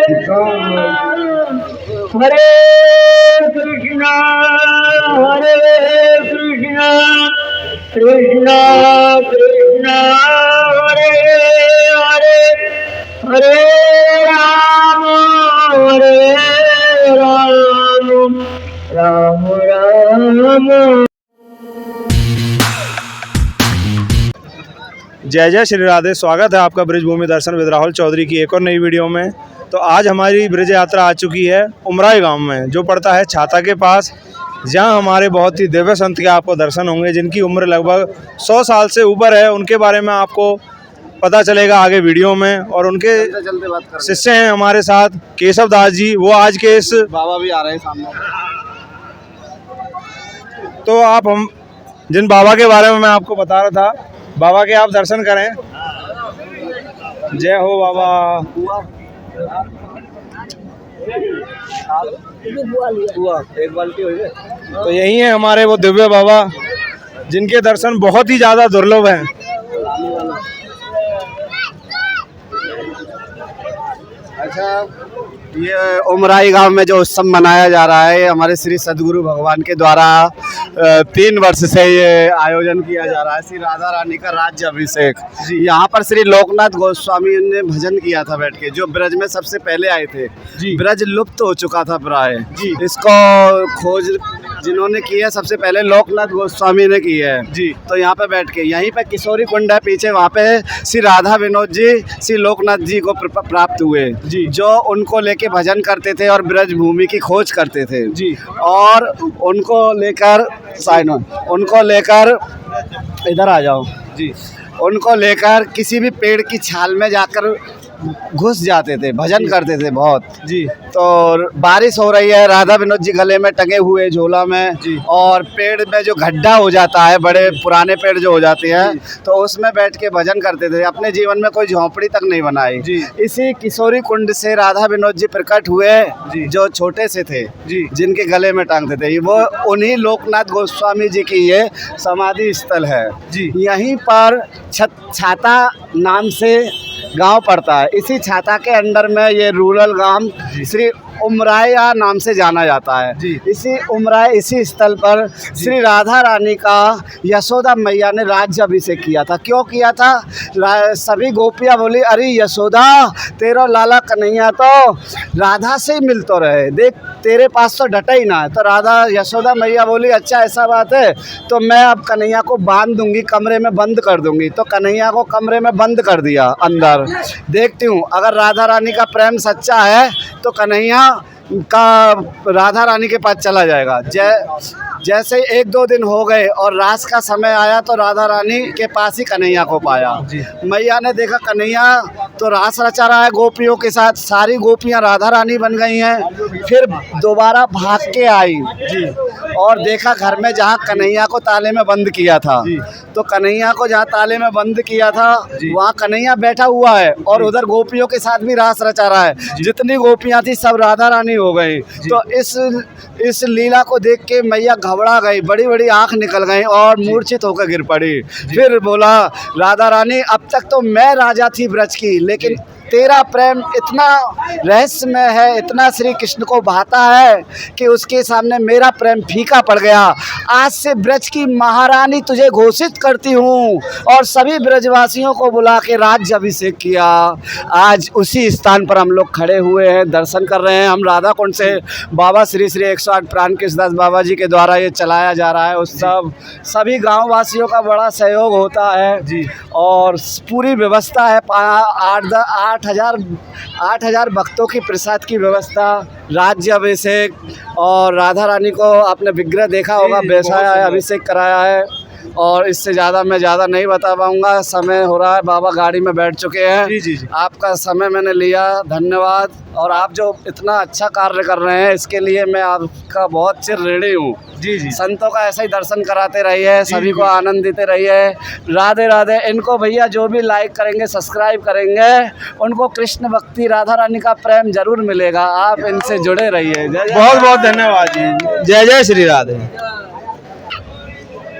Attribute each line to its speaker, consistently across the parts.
Speaker 1: हरे कृष्णा कृष्णा कृष्णा हरे हरे हरे राम राम राम।
Speaker 2: जय जय श्री राधे। स्वागत है आपका ब्रिजभूमि दर्शन विद राहुल चौधरी की एक और नई वीडियो में। तो आज हमारी ब्रिज यात्रा आ चुकी है उमराई गांव में, जो पड़ता है छाता के पास, जहां हमारे बहुत ही दिव्य संत के आपको दर्शन होंगे, जिनकी उम्र लगभग 100 साल से ऊपर है। उनके बारे में आपको पता चलेगा आगे वीडियो में। और उनके शिष्य हैं हमारे साथ केशव दास जी, वो आज के इस
Speaker 3: बाबा भी आ रहे हैं सामने।
Speaker 2: तो आप हम जिन बाबा के बारे में मैं आपको बता रहा था, बाबा के आप दर्शन करें। जय हो बाबा।
Speaker 3: एक बाल्टी हो गई।
Speaker 2: तो यही है हमारे वो दिव्य बाबा, जिनके दर्शन बहुत ही ज़्यादा दुर्लभ हैं।
Speaker 3: अच्छा, ये उमराई गांव में जो उत्सव मनाया जा रहा है, हमारे श्री सदगुरु भगवान के द्वारा 3 वर्ष से ये आयोजन किया जा रहा है। श्री राधा रानी का राज्य अभिषेक। यहाँ पर श्री लोकनाथ गोस्वामी ने भजन किया था बैठ के, जो ब्रज में सबसे पहले आए थे। ब्रज लुप्त हो चुका था प्राय। इसको खोज जिन्होंने की है सबसे पहले लोकनाथ गोस्वामी ने की है जी। तो यहाँ पे बैठ के, यहीं पे किशोरी कुंड है पीछे, वहाँ पे श्री राधा विनोद जी श्री लोकनाथ जी को प्राप्त हुए जी, जो उनको लेके भजन करते थे और ब्रज भूमि की खोज करते थे जी। और उनको लेकर इधर आ जाओ जी, उनको लेकर किसी भी पेड़ की छाल में जाकर घुस जाते थे, भजन करते थे बहुत जी। तो बारिश हो रही है, राधा विनोद जी गले में टंगे हुए झोला में जी, और पेड़ में जो गड्ढा हो जाता है, बड़े पुराने पेड़ जो हो जाते हैं, तो उसमें बैठ के भजन करते थे। अपने जीवन में कोई झोंपड़ी तक नहीं बनाई जी। इसी किशोरी कुंड से राधा विनोद जी प्रकट हुए जी, जो छोटे से थे जी, जिनके गले में टांगते थे। वो उन्हीं लोकनाथ गोस्वामी जी की ये समाधि स्थल है जी। यहीं पर छाता नाम से गांव पड़ता है। इसी छाता के अंडर में ये रूरल गांव श्री उमराया नाम से जाना जाता है जी। इसी स्थल पर श्री राधा रानी का यशोदा मैया ने राज्य अभिषेक किया था। क्यों किया था? सभी गोपियाँ बोली, अरे यशोदा, तेरा लाला कन्हैया तो राधा से ही मिल तो रहे, देख तेरे पास तो डटा ही ना है। तो यशोदा मैया बोली, अच्छा ऐसा बात है, तो मैं अब कन्हैया को बांध दूंगी, कमरे में बंद कर दूंगी। तो कन्हैया को कमरे में बंद कर दिया अंदर। देखती हूँ अगर राधा रानी का प्रेम सच्चा है तो कन्हैया का राधा रानी के पास चला जाएगा। जैसे 1-2 दिन हो गए और रास का समय आया तो राधा रानी के पास ही कन्हैया को पाया। मैया ने देखा कन्हैया तो रास रचा रहा है गोपियों के साथ, सारी गोपियां राधा रानी बन गई हैं। फिर दोबारा भाग के आई जी, और देखा घर में जहाँ कन्हैया को ताले में बंद किया था, तो कन्हैया को जहाँ ताले में बंद किया था वहाँ कन्हैया बैठा हुआ है, और उधर गोपियों के साथ भी रास रचा रहा है। जितनी गोपियाँ थी सब राधा रानी हो गई। तो इस लीला को देख के मैया घबरा गई, बड़ी बड़ी आंख निकल गई और मूर्छित होकर गिर पड़ी। फिर बोला, राधा रानी, अब तक तो मैं राजा थी ब्रज की, लेकिन तेरा प्रेम इतना रहस्यमय है, इतना श्री कृष्ण को भाता है कि उसके सामने मेरा प्रेम फीका पड़ गया। आज से ब्रज की महारानी तुझे घोषित करती हूँ, और सभी ब्रजवासियों को बुला के राज्य अभिषेक किया। आज उसी स्थान पर हम लोग खड़े हुए हैं, दर्शन कर रहे हैं। हम राधा कुंड से बाबा श्री 108 प्राण कृष्णदास बाबा जी के द्वारा ये चलाया जा रहा है उत्सव। सभी गाँव वासियों का बड़ा सहयोग होता है जी, और पूरी व्यवस्था है। 8,000 भक्तों की प्रसाद की व्यवस्था, राज्य अभिषेक, और राधा रानी को आपने विग्रह देखा होगा, बैसाया है, अभिषेक कराया है। और इससे ज़्यादा मैं नहीं बता पाऊँगा, समय हो रहा है। बाबा गाड़ी में बैठ चुके हैं जी। आपका समय मैंने लिया, धन्यवाद। और आप जो इतना अच्छा कार्य कर रहे हैं, इसके लिए मैं आपका बहुत चिर ऋणी हूँ जी। संतों का ऐसा ही दर्शन कराते रहिए, सभी को आनंद देते रहिए। राधे राधे। इनको भैया जो भी लाइक करेंगे, सब्सक्राइब करेंगे, उनको कृष्ण भक्ति, राधा रानी का प्रेम जरूर मिलेगा। आप इनसे जुड़े रहिए।
Speaker 2: बहुत बहुत धन्यवाद जी। जय जय श्री राधे।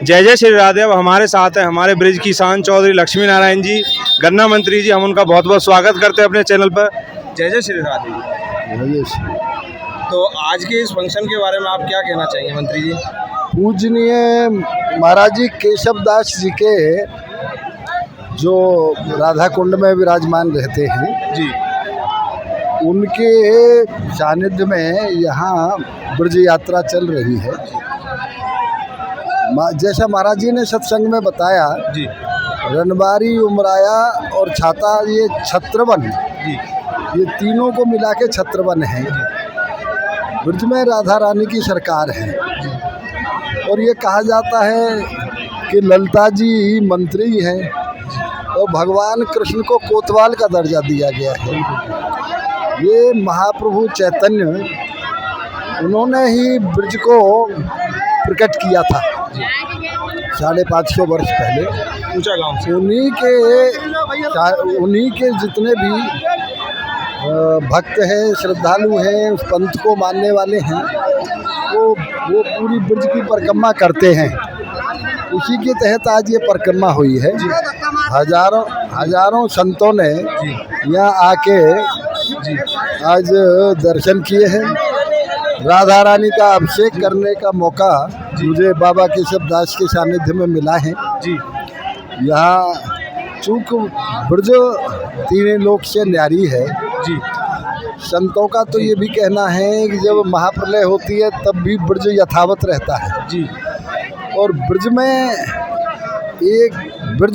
Speaker 2: जय जय श्री राधे। अब हमारे साथ हैं हमारे ब्रिज की शान चौधरी लक्ष्मी नारायण जी, गन्ना मंत्री जी। हम उनका बहुत बहुत स्वागत करते हैं अपने चैनल पर। जय जय श्री राधे। तो आज के इस फंक्शन के बारे में आप क्या कहना चाहेंगे मंत्री जी?
Speaker 4: पूजनीय महाराज जी केशव दास जी के जो राधा कुंड में विराजमान रहते हैं
Speaker 2: जी,
Speaker 4: उनके सानिध्य में यहाँ ब्रज यात्रा चल रही है। जैसा महाराज जी ने सत्संग में बताया
Speaker 2: जी,
Speaker 4: रनबारी, उमराया और छाता, ये छत्रवन,
Speaker 2: जी,
Speaker 4: ये तीनों को मिला के छत्रवन है। ब्रज में राधा रानी की सरकार है और ये कहा जाता है कि ललिता जी मंत्री हैं और भगवान कृष्ण को कोतवाल का दर्जा दिया गया है। ये महाप्रभु चैतन्य, उन्होंने ही ब्रज को प्रकट किया था 550 वर्ष पहले।
Speaker 2: ऊंचा गांव से
Speaker 4: उन्हीं के जितने भी भक्त हैं, श्रद्धालु हैं, उस पंथ को मानने वाले हैं, वो पूरी ब्रज की परिक्रमा करते हैं। उसी के तहत आज ये परिक्रमा हुई है। हजारों संतों ने यहाँ आके आज दर्शन किए हैं। राधा रानी का अभिषेक करने का मौका मुझे बाबा केशव दास के सानिध्य में मिला है
Speaker 2: जी।
Speaker 4: यहाँ चूँकि ब्रज तीन लोक से न्यारी है
Speaker 2: जी,
Speaker 4: संतों का तो ये भी कहना है कि जब महाप्रलय होती है तब भी ब्रज यथावत रहता है
Speaker 2: जी।
Speaker 4: और ब्रज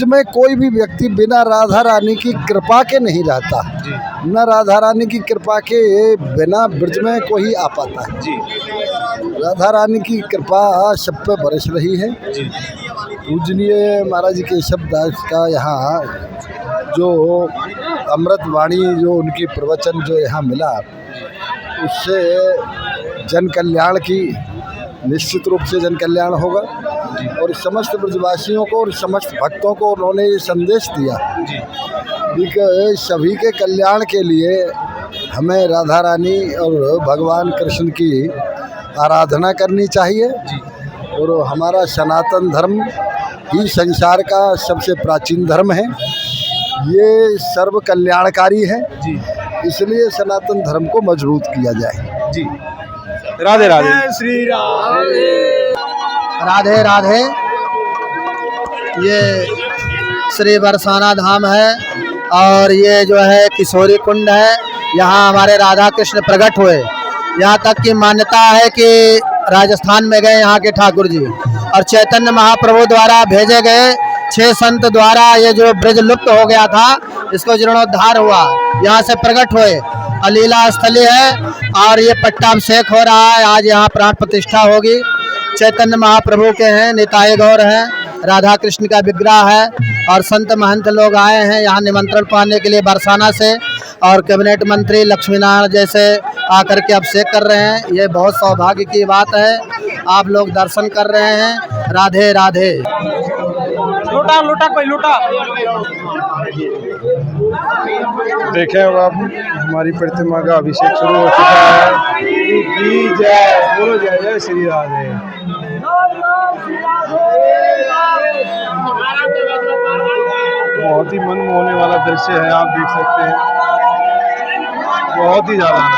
Speaker 4: में कोई भी व्यक्ति बिना राधा रानी की कृपा के नहीं रहता
Speaker 2: जी,
Speaker 4: न राधा रानी की कृपा के बिना ब्रज में कोई आ पाता है
Speaker 2: जी।
Speaker 4: राधा रानी की कृपा सब पे बरस रही है
Speaker 2: जी।
Speaker 4: पूजनीय महाराज केशव दास का यहाँ जो अमृत वाणी, जो उनकी प्रवचन जो यहाँ मिला, उससे जन कल्याण की निश्चित रूप से जन कल्याण होगा और समस्त ब्रजवासियों को और समस्त भक्तों को उन्होंने ये संदेश दिया कि सभी के कल्याण के लिए हमें राधा रानी और भगवान कृष्ण की आराधना करनी चाहिए और हमारा सनातन धर्म ही संसार का सबसे प्राचीन धर्म है। ये सर्व कल्याणकारी है, इसलिए सनातन धर्म को मजबूत किया जाए जी।
Speaker 2: राधे राधे।
Speaker 1: श्री राधे।
Speaker 5: राधे राधे। ये श्री बरसाना धाम है और ये जो है किशोरी कुंड है। यहाँ हमारे राधा कृष्ण प्रकट हुए। यहाँ तक की मान्यता है कि राजस्थान में गए यहाँ के ठाकुर जी और चैतन्य महाप्रभु द्वारा भेजे गए 6 संत द्वारा ये जो ब्रज लुप्त हो गया था, इसको जीर्णोद्धार हुआ, यहाँ से प्रकट हुए। अलीला स्थली है और ये पट्टाभिषेक हो रहा है। आज यहाँ प्राण प्रतिष्ठा होगी। चैतन्य महाप्रभु के हैं, निताय गौर हैं, राधा कृष्ण का विग्रह है और संत महंत लोग आए हैं यहाँ निमंत्रण पाने के लिए बरसाना से। और कैबिनेट मंत्री लक्ष्मीनारायण जैसे आकर के अभिषेक कर रहे हैं। ये बहुत सौभाग्य की बात है। आप लोग दर्शन कर रहे हैं। राधे राधे।
Speaker 1: लूटा लूटा कोई लूटा।
Speaker 2: देखें अब आप हमारी प्रतिमा का अभिषेक शुरू हो चुका है। जय बोलो, जय जय श्री राधे। बहुत ही मन मोहने वाला दृश्य है, आप देख सकते हैं, बहुत ही ज्यादा।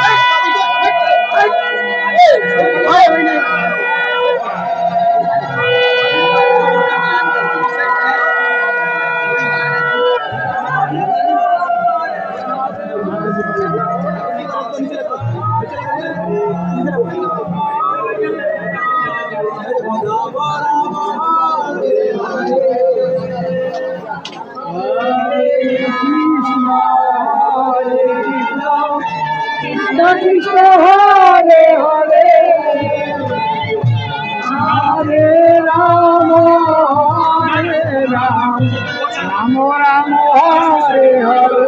Speaker 1: कृष्ण हरे हरे हरे राम राम राम हरे हरे।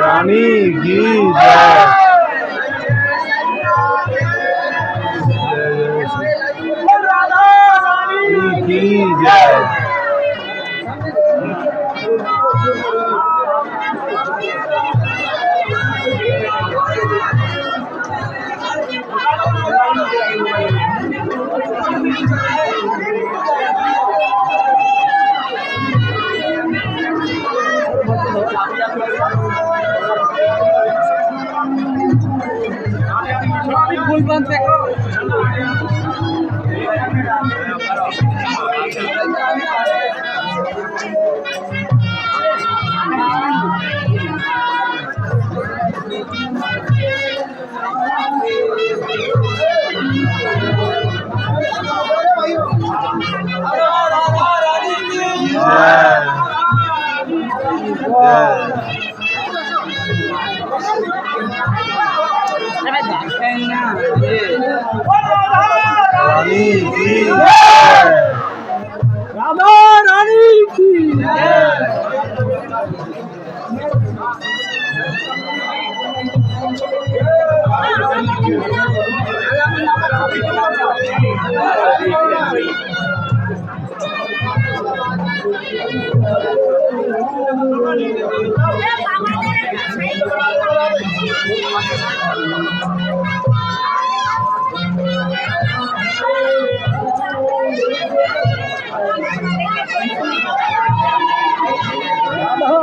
Speaker 2: रानी की जय। की जय।
Speaker 1: राधा रानी की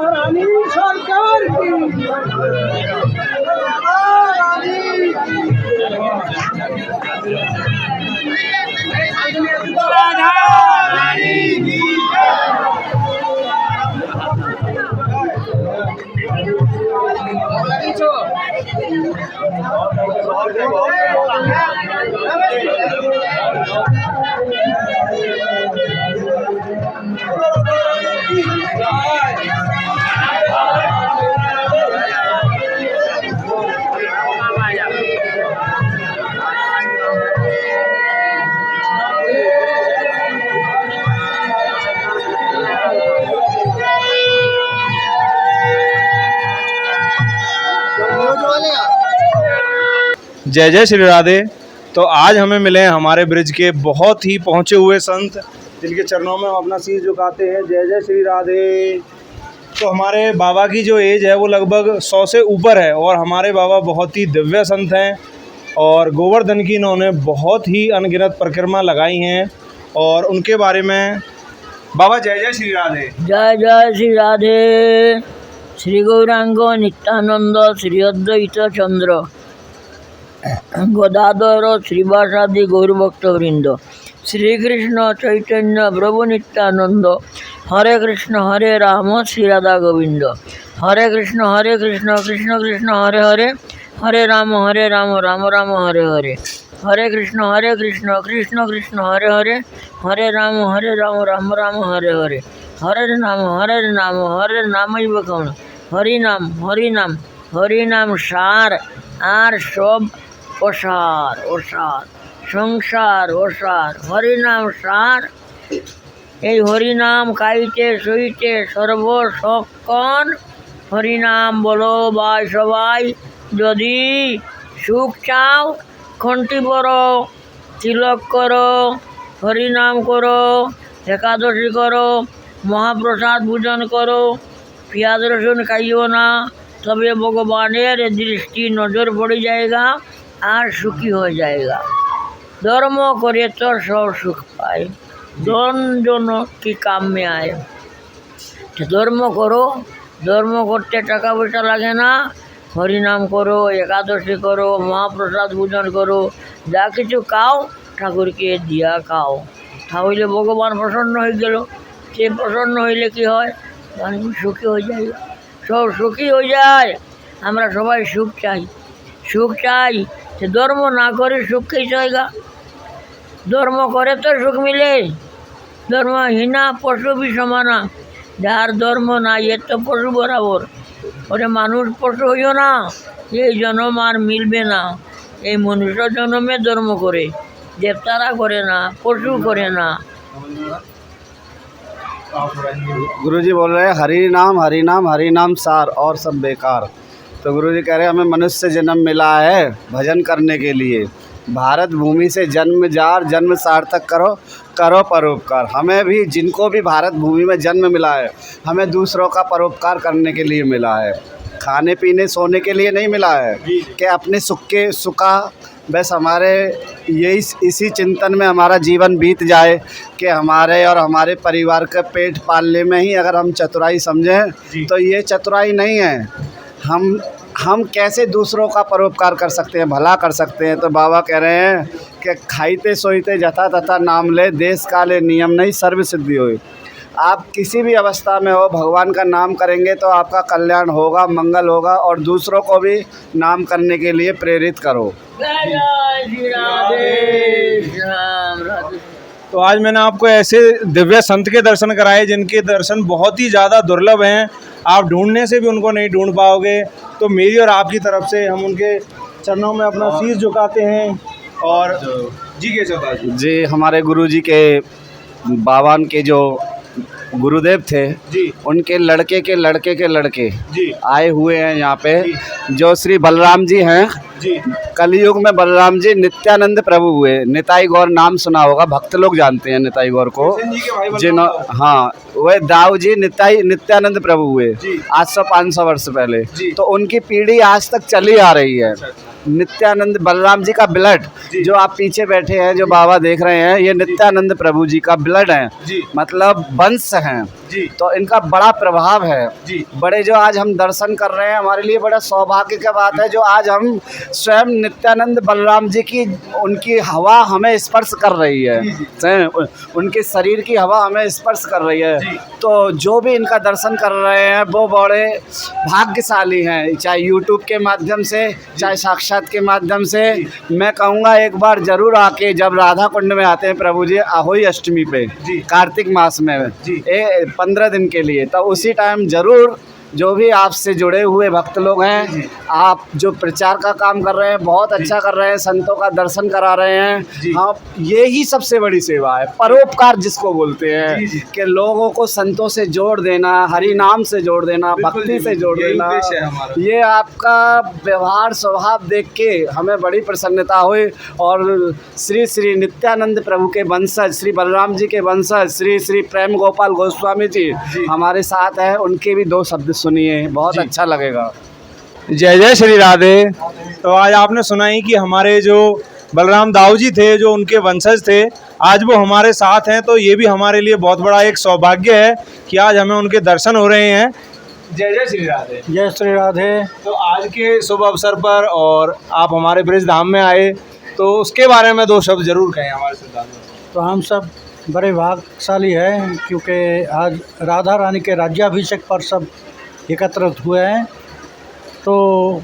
Speaker 1: रानी सरकार की राधा रानी की
Speaker 2: जय जय श्री राधे। तो आज हमें मिले हैं हमारे ब्रिज के बहुत ही पहुँचे हुए संत, जिनके चरणों में हम अपना शीश झुकाते हैं। जय जय श्री राधे। तो हमारे बाबा की जो एज है वो लगभग 100 से ऊपर है और हमारे बाबा बहुत ही दिव्य संत हैं और गोवर्धन की इन्होंने बहुत ही अनगिनत परिक्रमा लगाई हैं। और उनके बारे में बाबा जय जय श्री राधे।
Speaker 6: जय जय श्री राधे। श्री गौरांग नित्यानंद श्री अद्वैत चंद्र गदाधर श्रीवासादि गौरभक्तवृंद श्री कृष्ण चैतन्य प्रभु नित्यानंद हरे कृष्ण हरे राम श्री राधा गोविंद हरे कृष्ण कृष्ण कृष्ण हरे हरे हरे राम राम राम हरे हरे हरे कृष्ण कृष्ण कृष्ण हरे हरे हरे राम राम राम हरे हरे हरे नाम कौन हरि नाम सार आर सब ओसार ओसार संसार ओसार हरिनाम सार এই হরিনাম খাইতে সইতে সর্বসক্ষণ হরিনাম বলো ভাই সবাই যদি সুখ চাও ঘণ্টি পড়ো তিলক করো হরিনাম করো একাদশী করো মহাপ্রসাদ পূজন করো পেঁয়াজ রসুন খাইও না তবে ভগবানের দৃষ্টি নজর পড়ে जाएगा আর সুখী হয়ে जाएगा। ধর্ম করে তো সব সুখ পায়, ধন জন কি কাম में आए। ধর্ম করো, ধর্ম করতে টাকা পয়সা লাগে না, হরিনাম করো একাদশী করো মহাপ্রসাদ পূজন করো যা কিছু খাও ঠাকুরকে দিয়া খাও, তাহলে ভগবান প্রসন্ন হয়ে গেল। সে প্রসন্ন হইলে কি হয়, সুখী হয়ে যায়, সব সুখী হয়ে যায়। আমরা সবাই সুখ চাই, সুখ চাই। ধর্ম না করে সুখ कैसे होगा? ধর্ম করে তো সুখ মিলে। ধর্মহীনা পশু भी সমানা, যার ধর্ম নাই এর তো পশু বরাবর। ওরে মানুষ পশু হইও না, এই জন্ম আর মিলবে না। এই মনুষ্য জন্মে ধর্ম করে, দেবতারা করে না, পশু করে না।
Speaker 3: गुरुजी बोल रहे हैं हरि नाम सार और सब बेकार। तो गुरुजी कह रहे हैं हमें मनुष्य जन्म मिला है भजन करने के लिए। भारत भूमि से जन्म सार्थक करो, करो परोपकार। हमें भी, जिनको भी भारत भूमि में जन्म मिला है, हमें दूसरों का परोपकार करने के लिए मिला है, खाने पीने सोने के लिए नहीं मिला है कि अपने सुखा। बस हमारे यही इसी चिंतन में हमारा जीवन बीत जाए कि हमारे और हमारे परिवार के पेट पालने में ही अगर हम चतुराई समझें तो ये चतुराई नहीं है। हम कैसे दूसरों का परोपकार कर सकते हैं, भला कर सकते हैं। तो बाबा कह रहे हैं कि खाइते सोईते जथा तथा नाम ले, देश काले नियम नहीं सर्व सिद्धि होई। आप किसी भी अवस्था में हो, भगवान का नाम करेंगे तो आपका कल्याण होगा, मंगल होगा। और दूसरों को भी नाम करने के लिए प्रेरित करो।
Speaker 6: जय जय श्री राधे श्याम राधे।
Speaker 2: तो आज मैंने आपको ऐसे दिव्य संत के दर्शन कराए जिनके दर्शन बहुत ही ज़्यादा दुर्लभ हैं, आप ढूंढने से भी उनको नहीं ढूंढ पाओगे। तो मेरी और आपकी तरफ से हम उनके चरणों में अपना शीश झुकाते हैं। और जी के सरदार
Speaker 3: जी, हमारे गुरुजी के बावन के जो गुरुदेव थे
Speaker 2: जी
Speaker 3: उनके लड़के के लड़के के लड़के
Speaker 2: जी
Speaker 3: आए हुए हैं यहाँ पे, जो श्री बलराम जी हैं।
Speaker 2: जी
Speaker 3: कलयुग में बलराम जी नित्यानंद प्रभु हुए। निताई गौर नाम सुना होगा, भक्त लोग जानते हैं निताई गौर को।
Speaker 2: जी के भाई
Speaker 3: जिन्हों हाँ, वह दाऊ जी नित्यानंद प्रभु हुए
Speaker 2: जी।
Speaker 3: आज से 500 वर्ष पहले।
Speaker 2: जी।
Speaker 3: तो उनकी पीढ़ी आज तक चली आ रही है। नित्यानंद बलराम जी का ब्लड, जो आप पीछे बैठे हैं, जो बाबा देख रहे हैं, ये नित्यानंद प्रभु जी का ब्लड है,
Speaker 2: जी
Speaker 3: मतलब वंश हैं।
Speaker 2: जी
Speaker 3: तो इनका बड़ा प्रभाव है।
Speaker 2: जी
Speaker 3: बड़े जो आज हम दर्शन कर रहे हैं, हमारे लिए बड़ा सौभाग्य की बात है जो आज हम स्वयं नित्यानंद बलराम जी की उनकी हवा हमें स्पर्श कर रही है। उनके शरीर की हवा हमें स्पर्श कर रही है। तो जो भी इनका दर्शन कर रहे हैं वो बड़े भाग्यशाली हैं, चाहे यूट्यूब के माध्यम से, चाहे साक्षात के माध्यम से। मैं कहूँगा एक बार जरूर आके, जब राधा कुंड में आते हैं प्रभु जी आहोई अष्टमी पे, कार्तिक मास में 15 दिन के लिए, तो उसी टाइम जरूर जो भी आपसे जुड़े हुए भक्त लोग हैं, आप जो प्रचार का काम कर रहे हैं बहुत अच्छा कर रहे हैं, संतों का दर्शन करा रहे हैं। हाँ, ये ही सबसे बड़ी सेवा है, परोपकार जिसको बोलते हैं, कि लोगों को संतों से जोड़ देना, हरि नाम से जोड़ देना, भक्ति से जोड़ देना। ये आपका व्यवहार स्वभाव देख के हमें बड़ी प्रसन्नता हुई। और श्री श्री नित्यानंद प्रभु के वंशज, श्री बलराम जी के वंशज श्री श्री प्रेम गोपाल गोस्वामी जी हमारे साथ हैं, उनके भी 2 शब्द सुनिए, बहुत अच्छा लगेगा।
Speaker 2: जय जय श्री राधे। तो आज आपने सुना ही कि हमारे जो बलराम दाऊ जी थे, जो उनके वंशज थे, आज वो हमारे साथ हैं। तो ये भी हमारे लिए बहुत बड़ा एक सौभाग्य है कि आज हमें उनके दर्शन हो रहे हैं। जय जय श्री राधे।
Speaker 1: जय श्री राधे।
Speaker 2: तो आज के शुभ अवसर पर और आप हमारे ब्रज धाम में आए, तो उसके बारे में 2 शब्द जरूर कहें हमारे सरदार।
Speaker 1: तो हम सब बड़े भाग्यशाली हैं क्योंकि आज राधा रानी के राज्याभिषेक पर सब एकत्रित हुए हैं। तो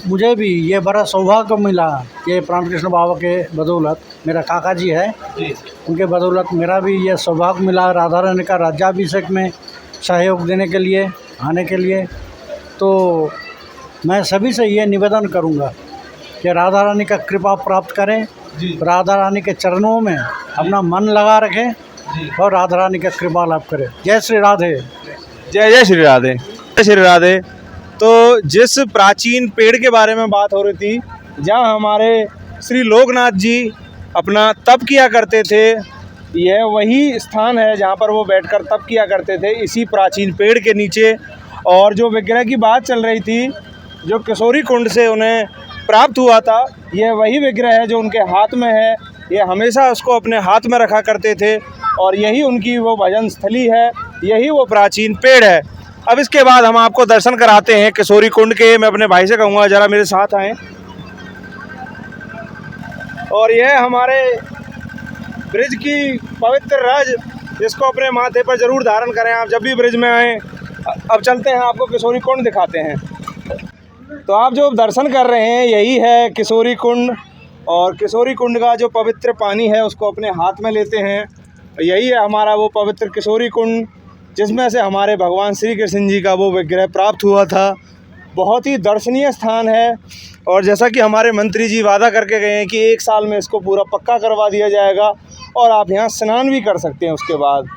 Speaker 1: मुझे भी ये बड़ा सौभाग्य मिला, ये प्राण कृष्ण बाबा के बदौलत, मेरा काका जी है, उनके बदौलत मेरा भी ये सौभाग्य मिला राधा रानी का राज्याभिषेक में सहयोग देने के लिए, आने के लिए। तो मैं सभी से ये निवेदन करूँगा कि राधा रानी का कृपा प्राप्त करें, राधा रानी के चरणों में अपना मन लगा रखें और राधा रानी का कृपा लाभ करें। जय श्री राधे।
Speaker 2: जय जय श्री राधे। जय श्री राधे। तो जिस प्राचीन पेड़ के बारे में बात हो रही थी, जहाँ हमारे श्री लोकनाथ जी अपना तप किया करते थे, यह वही स्थान है जहाँ पर वो बैठकर तप किया करते थे, इसी प्राचीन पेड़ के नीचे। और जो विग्रह की बात चल रही थी, जो किशोरी कुंड से उन्हें प्राप्त हुआ था, यह वही विग्रह है जो उनके हाथ में है। ये हमेशा उसको अपने हाथ में रखा करते थे और यही उनकी वो भजन स्थली है, यही वो प्राचीन पेड़ है। अब इसके बाद हम आपको दर्शन कराते हैं किशोरी कुंड के। मैं अपने भाई से कहूँगा जरा मेरे साथ आएँ। और यह हमारे ब्रिज की पवित्र रज, जिसको अपने माथे पर जरूर धारण करें आप जब भी ब्रिज में आएँ। अब चलते हैं, आपको किशोरी कुंड दिखाते हैं। तो आप जो दर्शन कर रहे हैं यही है किशोरी कुंड, और किशोरी कुंड का जो पवित्र पानी है उसको अपने हाथ में लेते हैं। यही है हमारा वो पवित्र किशोरी कुंड, जिसमें से हमारे भगवान श्री कृष्ण जी का वो विग्रह प्राप्त हुआ था। बहुत ही दर्शनीय स्थान है, और जैसा कि हमारे मंत्री जी वादा करके गए हैं कि 1 साल में इसको पूरा पक्का करवा दिया जाएगा और आप यहाँ स्नान भी कर सकते हैं उसके बाद।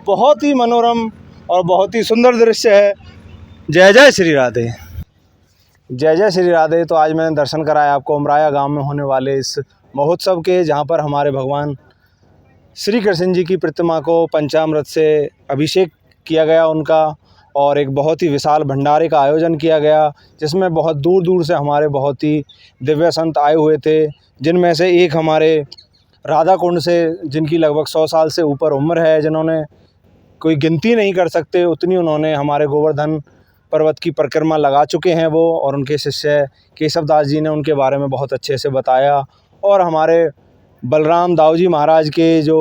Speaker 2: बहुत ही मनोरम और बहुत ही सुंदर दृश्य है। जय जय श्री राधे। जय जय श्री राधे। तो आज मैंने दर्शन कराया आपको उमराया गांव में होने वाले इस महोत्सव के, जहां पर हमारे भगवान श्री कृष्ण जी की प्रतिमा को पंचामृत से अभिषेक किया गया उनका, और एक बहुत ही विशाल भंडारे का आयोजन किया गया, जिसमें बहुत दूर दूर से हमारे बहुत ही दिव्य संत आए हुए थे, जिनमें से एक हमारे राधा कुंड से, जिनकी लगभग 100 साल से ऊपर उम्र है, जिन्होंने कोई गिनती नहीं कर सकते उतनी उन्होंने हमारे गोवर्धन पर्वत की परिक्रमा लगा चुके हैं वो, और उनके शिष्य केशव दास जी ने उनके बारे में बहुत अच्छे से बताया। और हमारे बलराम दाऊ जी महाराज के जो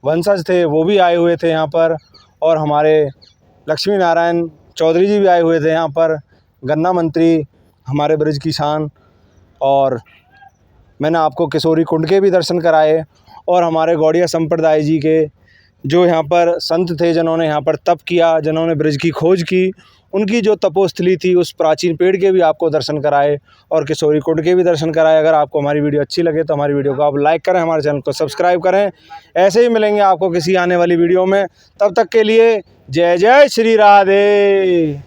Speaker 2: वंशज थे वो भी आए हुए थे यहाँ पर, और हमारे लक्ष्मी नारायण चौधरी जी भी आए हुए थे यहाँ पर, गन्ना मंत्री हमारे ब्रिज की शान। और मैंने आपको किशोरी कुंड के भी दर्शन कराए, और हमारे गौड़िया संप्रदाय जी के जो यहाँ पर संत थे जिन्होंने यहाँ पर तप किया, जिन्होंने ब्रज की खोज की, उनकी जो तपोस्थली थी उस प्राचीन पेड़ के भी आपको दर्शन कराए और किशोरी कुंड के भी दर्शन कराए। अगर आपको हमारी वीडियो अच्छी लगे तो हमारी वीडियो को आप लाइक करें, हमारे चैनल को सब्सक्राइब करें। ऐसे ही मिलेंगे आपको किसी आने वाली वीडियो में, तब तक के लिए जय जय श्री राधे।